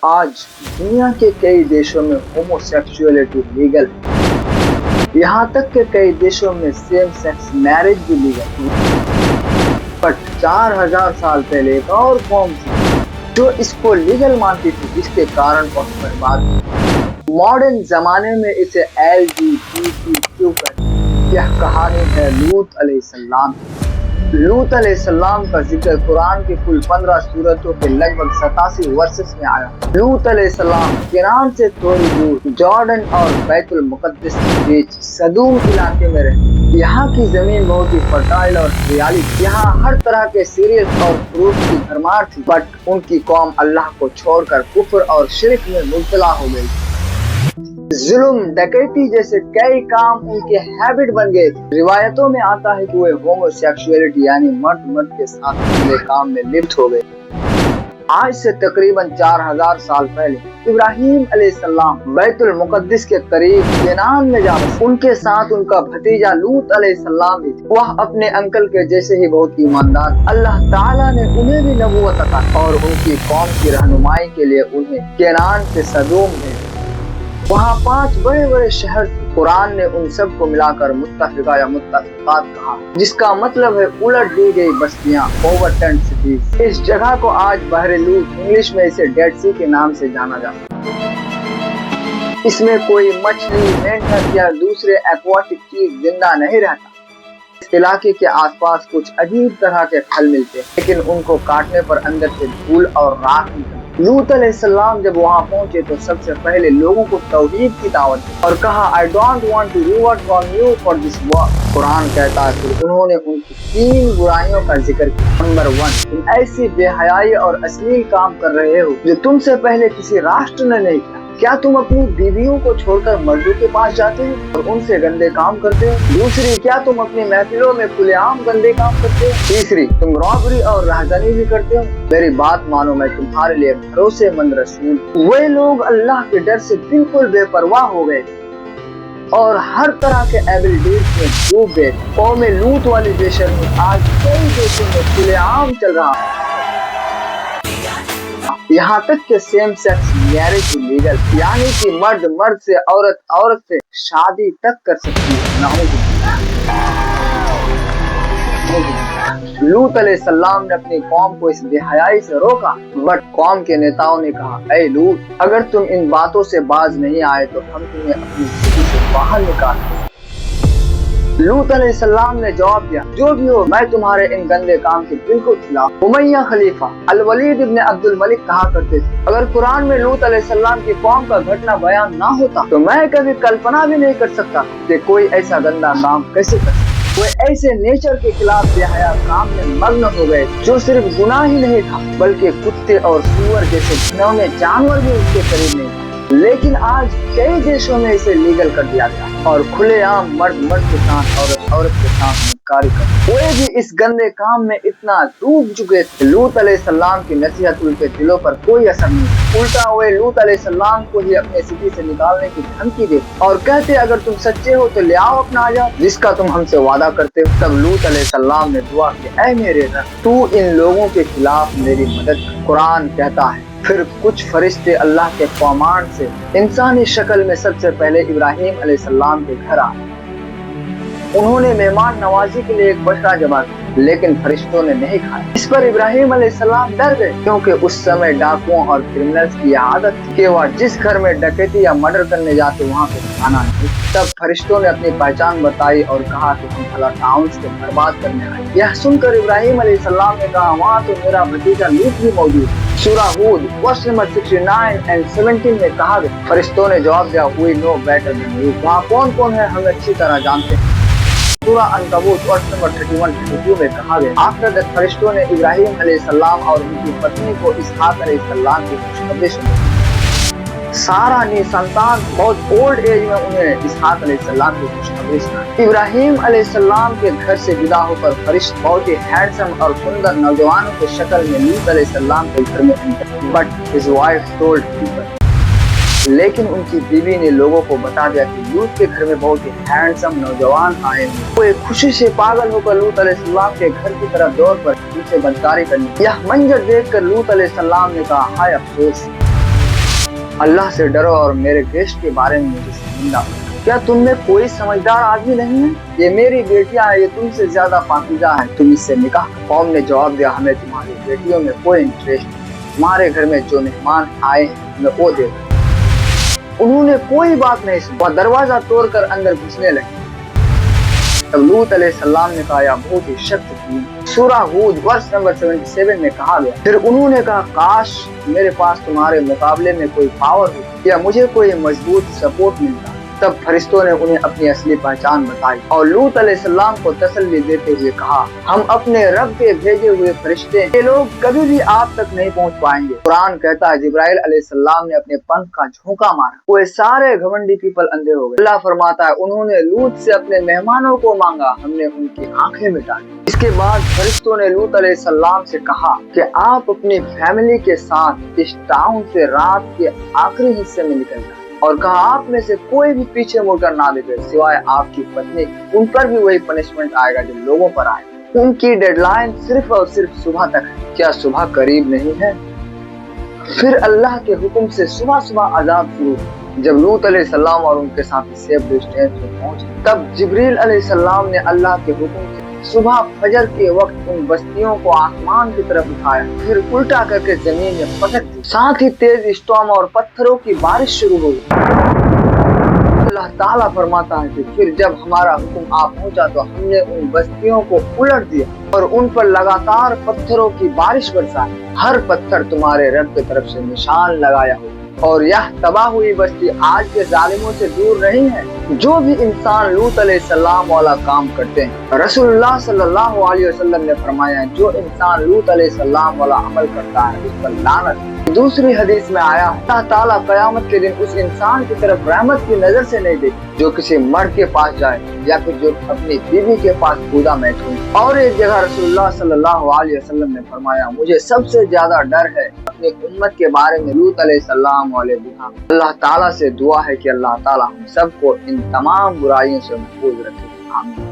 आज दुनिया के कई देशों में होमोसेक्सुअलिटी लीगल है। यहाँ तक कि कई देशों में सेम सेक्स मैरिज भी लीगल है। पर 4000 साल पहले एक और कौम थी जो इसको लीगल मानती थी, जिसके कारण बहुत बर्बाद। मॉडर्न जमाने में इसे LGBTQ कहते। यह कहानी है लूत अलैहिस्सलाम। लूत अलैहिस्सलाम का जिक्र कुरान के कुल 15 सूरतों के लगभग 87 वर्सेस में आया। लूत अलैहिस्सलाम केनान से थोड़ी दूर जॉर्डन और बैतुल मुकद्दस के बीच सदूम इलाके में रहते। यहाँ की जमीन बहुत ही फर्टाइल और हरियाली थी। यहाँ हर तरह के सीरियल्स और फ्रूट की भरमार थी। बट उनकी कौम अल्लाह को छोड़कर कुफ्र और शिर्क में मुब्तला हो गई। जुल्म, डकैती जैसे कई काम उनके हैबिट बन गए थे। रिवायतों में आता है कि वे होमोसेक्सुअलिटी यानी मर्द के साथ अपने काम में लिप्त हो गए। आज से तकरीबन 4000 साल पहले इब्राहीम अलैहिस्सलाम बैतुल मुकद्दस के करीब केनान में जा बसे। उनके साथ उनका भतीजा लूत अलैहिस्सलाम भी था। वह अपने अंकल के जैसे ही बहुत ईमानदार। अल्लाह ताला ने उन्हें भी नबूवत अता और उनकी कौम की रहनुमाई के लिए उन्हें केनान से सदूम भेजा। वहाँ 5 बड़े बड़े शहर थे। कुरान ने उन सब को मिलाकर मुत्तफिका या मुत्तफिकात कहा, जिसका मतलब है उलट दी गई बस्तियाँ, ओवरटर्न्ड सिटीज। इस जगह को आज बहरे लूत, इंग्लिश में इसे डेड सी के नाम से जाना जाता है। इसमें कोई मछली, मेंढक या दूसरे एक्वाटिक चीज जिंदा नहीं रहता। इस इलाके के आसपास कुछ अजीब तरह के फल मिलते हैं, लेकिन उनको काटने पर अंदर से धूल और राख निकलती। लूत अलैहिस्सलाम जब वहाँ पहुँचे तो सबसे पहले लोगों को तौहीद की दावत दी और कहा, I don't want to reward from you for this work। Quran कहता है कि उन्होंने उनकी 3 बुराइयों का जिक्र किया। नंबर 1, तुम ऐसी बेहयाई और अश्लील काम कर रहे हो जो तुमसे पहले किसी राष्ट्र ने नहीं किया। क्या तुम अपनी बीवियों को छोड़कर मर्दों के पास जाते हो और उनसे गंदे काम करते हो? दूसरी, क्या तुम अपनी महफिलों में खुलेआम गंदे काम करते हो? तीसरी, तुम रॉबरी और राहज़नी भी करते हो। मेरी बात मानो, मैं तुम्हारे लिए भरोसेमंद रसूल। वे लोग अल्लाह के डर से बिल्कुल बेपरवाह हो गए और हर तरह के एविल डीड्स में डूब गए। कौम लूत वाली बेशर्मी आज कई देशों में खुलेआम चल रहा है। यहाँ तक के सेम सेक्स मैरिज लीगल, यानी कि मर्द से, औरत से शादी तक कर सकती है। लूत अलैहिस्सलाम ने अपनी कौम को इस बेहयाई से रोका, बट कौम के नेताओं ने कहा, ऐ लूत, अगर तुम इन बातों से बाज नहीं आए तो हम तुम्हें अपनी सिटी से बाहर निकाल। लूत अलैहिस्सलाम ने जवाब दिया, जो भी हो, मैं तुम्हारे इन गंदे काम के बिल्कुल खिलाफ। उमैया खलीफा अल-वलीद इब्न अब्दुल मलिक कहा करते थे, अगर कुरान में लूत अलैहिस्सलाम की कौम का घटना बयान ना होता तो मैं कभी कल्पना भी नहीं कर सकता कि कोई ऐसा गंदा काम कैसे कर सकता। वे ऐसे नेचर के खिलाफ बेहया काम में मग्न हो गए जो सिर्फ गुनाह ही नहीं था, बल्कि कुत्ते और सूअर जैसे घिनौने जानवर भी उसके करीब नहीं थे। लेकिन आज कई देशों में इसे लीगल कर दिया गया और खुलेआम मर्द के साथ, औरत के साथ निकारी कर। वे भी इस गंदे काम में इतना डूब चुके थे। लूत अलैहिस्सलाम की नसीहत उनके दिलों पर कोई असर नहीं। उल्टा वे लूत अलैहिस्सलाम को ही अपने सिटी से निकालने की धमकी दे और कहते, अगर तुम सच्चे हो तो ले आओ अपना आजाद, जिसका तुम हमसे वादा करते हो। तब लूत अलैहिस्सलाम ने दुआ की, ऐ मेरे रब, तू इन लोगों के खिलाफ मेरी मदद कर। कुरान कहता है, फिर कुछ फरिश्ते अल्लाह के फरमान से इंसानी शक्ल में सबसे पहले इब्राहीम अलैहिस्सलाम के घर आए। उन्होंने मेहमान नवाजी के लिए एक बछड़ा जमा किया, लेकिन फरिश्तों ने नहीं खाया। इस पर इब्राहीम अलैहिस्सलाम डर गए, क्योंकि उस समय डाकुओं और क्रिमिनल्स की आदत थी कि वह जिस घर में डकैती या मर्डर करने जाते वहाँ पे खाना नहीं। तब फरिश्तों ने अपनी पहचान बताई और कहा कि हम अल्लाह टाउन्स को बर्बाद करने आए। यह सुनकर इब्राहीम अलैहिस्सलाम ने कहा, वहाँ तो मेरा भतीजा लूत भी मौजूद है। सूरा हूद वर्स नंबर 69 और 17 में कहा गया। फरिश्तों ने जवाब दिया, we know better than you. वहाँ कौन कौन है हम अच्छी तरह जानते हैं। सूरा अनकबूत वर्स नंबर 31-32 में कहा गया, आफ्टर दैट फरिश्तों ने इब्राहीम अलैहिस्सलाम और उनकी पत्नी को इसहाक अलैहिस्सलाम की खुशखबरी सुनाई। सारा निसंतान बहुत ओल्ड एज में उन्हें इसहाक अलैहिस्सलाम की खुशखबरी सुनाई। इब्राहीम अलैहिस्सलाम के घर से विदा होकर फरिश्ते बहुत ही हैंडसम और सुंदर नौजवानों की शक्ल में लूत अलैहिस्सलाम के घर में enter, but his wife told people, लेकिन उनकी बीवी ने लोगों को बता दिया कि लूत के घर में बहुत ही हैंडसम नौजवान आए हैं। वो एक खुशी से पागल होकर लूत अलैहिस्सलाम के घर की तरफ दौड़ पड़े उनसे बदकारी करने। यह मंजर देखकर लूत अलैहिस्सलाम ने कहा, हाय अफसोस, अल्लाह से डरो और मेरे गेस्ट के बारे में मुझे शर्मिंदा करो। क्या तुम में कोई समझदार आदमी नहीं है? ये मेरी बेटियां हैं, ये तुमसे ज्यादा पाकीज़ा हैं, तुम इससे निकाह करो। कौम ने जवाब दिया, हमें तुम्हारी बेटियों में कोई इंटरेस्ट नहीं, तुम्हारे घर में जो मेहमान आए हैं हमें वो दे दो। उन्होंने कोई बात नहीं सुनी और दरवाजा तोड़कर अंदर घुसने लगे। तब लूत अलैहिस्सलाम ने कहा, बहुत ही शक्तिशाली। सूरा हूद वर्स नंबर 77 में कहा गया, फिर उन्होंने कहा, काश मेरे पास तुम्हारे मुकाबले में कोई पावर हो या मुझे कोई मजबूत सपोर्ट मिलता। तब फरिश्तों ने उन्हें अपनी असली पहचान बताई और लूत अलैहिस्सलाम को तसल्ली देते हुए कहा, हम अपने रब के भेजे हुए फरिश्ते हैं, ये लोग कभी भी आप तक नहीं पहुंच पाएंगे। कुरान कहता है, जिब्राइल अलैहिस्सलाम ने अपने पंख का झोंका मारा, वो सारे घमंडी पीपल अंधे हो गए। अल्लाह फरमाता है, उन्होंने लूत से अपने मेहमानों को मांगा, हमने उनकी आंखें मिटा दी। इसके बाद फरिश्तों ने लूत अलैहिस्सलाम से कहा कि आप अपनी फैमिली के साथ इस टाउन से रात के आखिरी हिस्से में निकल जाए, और कहा आप में से कोई भी पीछे मुड़कर ना देखे सिवाय आपकी पत्नी। उन पर भी वही पनिशमेंट आएगा जो लोगों पर आए। उनकी डेडलाइन सिर्फ और सिर्फ सुबह तक है। क्या सुबह करीब नहीं है? फिर अल्लाह के हुक्म से सुबह सुबह अजाब शुरू हुआ। जब लूत अलैहिस्सलाम और उनके साथी सेफ डिस्टेंस में पहुंचे, तब जिब्रील अलैहिस्सलाम ने अल्लाह के हुक्म से सुबह फजर के वक्त उन बस्तियों को आसमान की तरफ उठाया, फिर उल्टा करके जमीन में पटक दी। साथ ही तेज स्टॉर्म और पत्थरों की बारिश शुरू हो गई। अल्लाह ताला फरमाता है कि फिर जब हमारा हुक्म आ पहुंचा तो हमने उन बस्तियों को उलट दिया और उन पर लगातार पत्थरों की बारिश बरसाई। हर पत्थर तुम्हारे रब की तरफ से निशान लगाया हो, और यह तबाह हुई बस्ती आज के जालिमों से दूर नहीं है। जो भी इंसान लूत अलैहिस्सलाम वाला काम करते हैं, रसूलुल्लाह सल्लल्लाहु अलैहि वसल्लम ने फरमाया, जो इंसान लूत अलैहिस्सलाम वाला अमल करता है उस पर लानत। दूसरी हदीस में आया, अल्लाह ताला क़यामत के दिन उस इंसान की तरफ रहमत की नजर से नहीं देखे जो किसी मर्द के पास जाए या फिर जो अपनी बीवी के पास कूदा मैथुन। और एक जगह रसूलुल्लाह सल्लल्लाहु अलैहि वसल्लम ने फरमाया, मुझे सबसे ज्यादा डर है अपनी उम्मत के बारे में लूत अलैहिस्सलाम वाले गुनाह। अल्लाह ताला से दुआ है कि अल्लाह ताला हम सबको इन तमाम बुराइयों से महफूज रखे। आमीन।